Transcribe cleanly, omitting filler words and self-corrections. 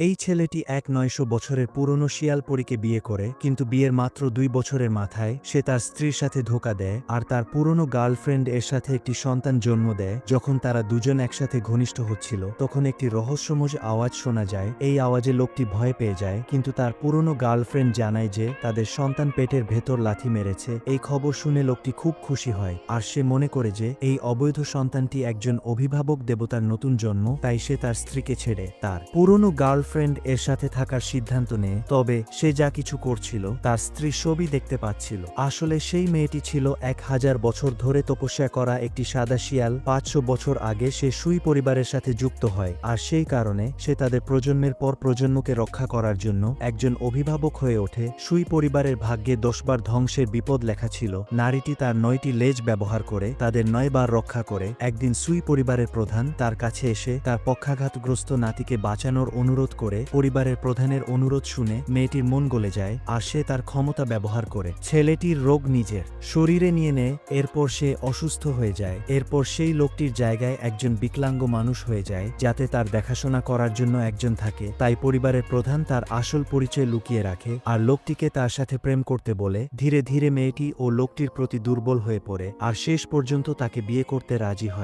এই ছেলেটি এক ৯০০ বছরের পুরনো শিয়ালপরীকে বিয়ে করে, কিন্তু বিয়ের মাত্র ২ বছরের মাথায় সে তার স্ত্রীর সাথে ধোঁকা দেয় আর তার পুরনো গার্লফ্রেন্ড এর সাথে একটি সন্তান জন্ম দেয়। যখন তারা দুজন একসাথে ঘনিষ্ঠ হচ্ছিল, তখন একটি রহস্যময় আওয়াজ শোনা যায়। এই আওয়াজে লোকটি ভয় পেয়ে যায়, কিন্তু তার পুরনো গার্লফ্রেন্ড জানায় যে তাদের সন্তান পেটের ভেতর লাথি মেরেছে। এই খবর শুনে লোকটি খুব খুশি হয়, আর সে মনে করে যে এই অবৈধ সন্তানটি একজন অভিভাবক দেবতার নতুন জন্ম। তাই সে তার স্ত্রীকে ছেড়ে তার পুরনো গার্লফ্রেন্ড এর সাথে থাকার সিদ্ধান্ত নেয়। তবে সে যা কিছু করছিল তার স্ত্রী সবই দেখতে পাচ্ছিল। আসলে সেই মেয়েটি ছিল ১০০০ বছর ধরে তপস্যা করা একটি সাদা শিয়াল। ৫০০ বছর আগে সে সুই পরিবারের সাথে যুক্ত হয়, আর সেই কারণে সে তাদের প্রজন্মের পর প্রজন্মকে রক্ষা করার জন্য একজন অভিভাবক হয়ে ওঠে। সুই পরিবারের ভাগ্যে ১০ বার ধ্বংসের বিপদ লেখা ছিল। নারীটি তার ৯টি লেজ ব্যবহার করে তাদের ৯ বার রক্ষা করে। একদিন সুই পরিবারের প্রধান তার কাছে এসে তার পক্ষাঘাতগ্রস্ত নাতিকে বাঁচানোর অনুরোধ করে। পরিবারের প্রধানের অনুরোধ শুনে মেয়েটির মন গলে যায়, আর সে তার ক্ষমতা ব্যবহার করে ছেলেটির রোগ নিজের শরীরে নিয়ে নেয়। এরপর সে অসুস্থ হয়ে যায়। এরপর সেই লোকটির জায়গায় একজন বিকলাঙ্গ মানুষ হয়ে যায়, যাতে তার দেখাশোনা করার জন্য একজন থাকে। তাই পরিবারের প্রধান তার আসল পরিচয় লুকিয়ে রাখে আর লোকটিকে তার সাথে প্রেম করতে বলে। ধীরে ধীরে মেয়েটি ও লোকটির প্রতি দুর্বল হয়ে পড়ে, আর শেষ পর্যন্ত তাকে বিয়ে করতে রাজি হয়।